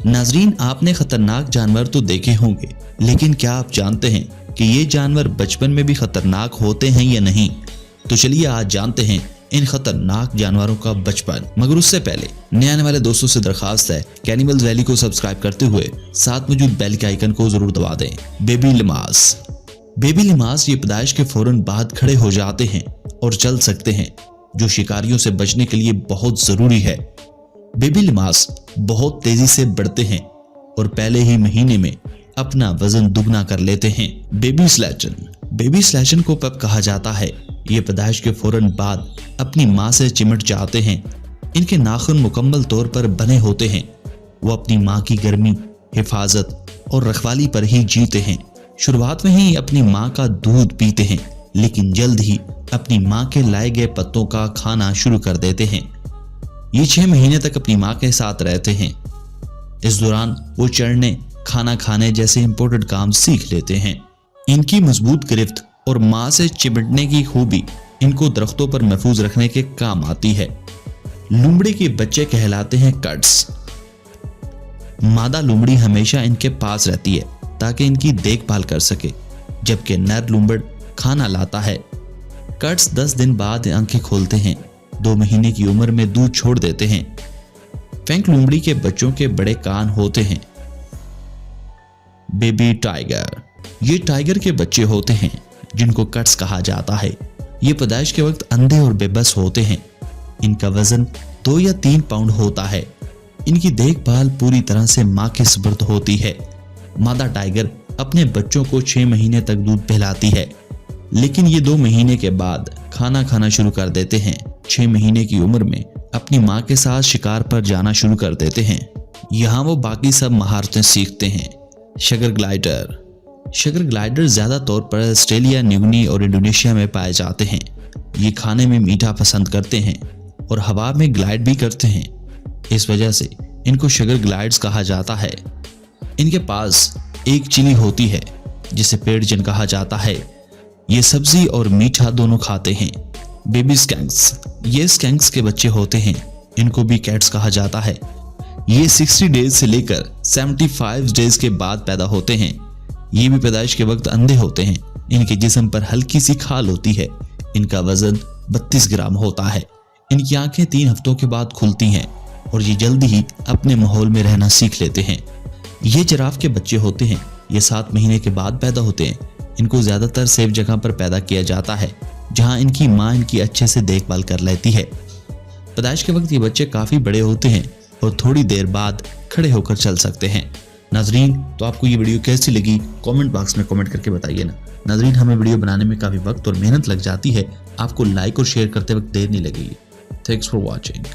नाजरीन, आपने खतरनाक जानवर तो देखे होंगे, लेकिन क्या आप जानते हैं कि ये जानवर बचपन में भी खतरनाक होते हैं या नहीं? तो चलिए आज जानते हैं इन खतरनाक जानवरों का बचपन। मगर उससे पहले नए आने वाले दोस्तों से दरखास्त है कि एनिमल्स वैली को सब्सक्राइब करते हुए साथ मौजूद बेल के आइकन को जरूर दबा दें। बेबी लिमास ये पैदाइश के फौरन बाद खड़े हो जाते हैं और चल सकते हैं, जो शिकारियों से बचने के लिए बहुत जरूरी है। बेबी लिमास बहुत तेजी से बढ़ते हैं और पहले ही महीने में अपना वजन दुगना कर लेते हैं। बेबी स्लैचन को पप कहा जाता है। ये पैदाइश के फौरन बाद अपनी मां से चिमट जाते हैं। इनके नाखून मुकम्मल तौर पर बने होते हैं। वो अपनी मां की गर्मी, हिफाजत और रखवाली पर ही जीते हैं। शुरुआत में ही अपनी मां का दूध पीते हैं, लेकिन जल्द ही अपनी मां के लाए गए पत्तों का खाना शुरू कर देते हैं। ये 6 महीने तक अपनी मां के साथ रहते हैं। इस दौरान वो चढ़ने, खाना खाने जैसे इंपॉर्टेंट काम सीख लेते हैं। इनकी मजबूत गिरफ्त और मां से चिमटने की खूबी इनको दरख्तों पर महफूज रखने के काम आती है। लोमड़ी के बच्चे कहलाते हैं कट्स। मादा लोमड़ी हमेशा इनके पास रहती है ताकि इनकी देखभाल कर सके, जबकि नर लोमड़ खाना लाता है। कट्स 10 दिन बाद आंखें खोलते हैं। 2 महीने की उम्र में दूध छोड़ देते हैं। फैंक लोमड़ी के बच्चों के बड़े कान होते हैं। बेबी टाइगर, ये टाइगर के बच्चे होते हैं जिनको कट्स कहा जाता है। ये पैदाइश के वक्त अंधे और बेबस होते हैं। इनका वजन 2 या 3 पाउंड होता है। इनकी देखभाल पूरी तरह से मां के सुपुर्द होती है। मादा टाइगर अपने बच्चों को 6 महीने तक दूध पिलाती है, लेकिन ये 2 महीने के बाद खाना खाना शुरू कर देते हैं। 6 महीने की उम्र में अपनी मां के साथ शिकार पर जाना शुरू कर देते हैं। यहाँ वो बाकी सब महारतें सीखते हैं। शगर ग्लाइडर ज्यादा तौर पर ऑस्ट्रेलिया, न्यूगिनी और इंडोनेशिया में पाए जाते हैं। ये खाने में मीठा पसंद करते हैं और हवा में ग्लाइड भी करते हैं। इस वजह से इनको शगर ग्लाइड्स कहा जाता है। इनके पास एक चिली होती है जिसे पेड़जन कहा जाता है। ये सब्जी और मीठा दोनों खाते हैं। बेबी स्कैंक्स, ये स्कैंक्स के बच्चे होते हैं। इनको भी कैट्स कहा जाता है। ये 60 डेज से लेकर 75 डेज के बाद पैदा होते हैं। ये भी पैदाइश के वक्त अंधे होते हैं। इनके जिस्म पर हल्की सी खाल होती है। इनका वजन 32 ग्राम होता है। इनकी आंखें 3 हफ्तों के बाद खुलती हैं और ये जल्दी ही अपने माहौल में रहना सीख लेते हैं। ये जिराफ के बच्चे होते हैं। ये 7 महीने के बाद पैदा होते हैं। इनको ज्यादातर सेफ जगह पर पैदा किया जाता है, जहां इनकी मां इनकी अच्छे से देखभाल कर लेती है। पैदाइश के वक्त ये बच्चे काफी बड़े होते हैं और थोड़ी देर बाद खड़े होकर चल सकते हैं। नाजरीन, तो आपको ये वीडियो कैसी लगी कमेंट बॉक्स में कमेंट करके बताइए ना। नाजरीन, हमें वीडियो बनाने में काफी वक्त और मेहनत लग जाती है। आपको लाइक और शेयर करते वक्त देर नहीं लगेगी। Thanks for watching.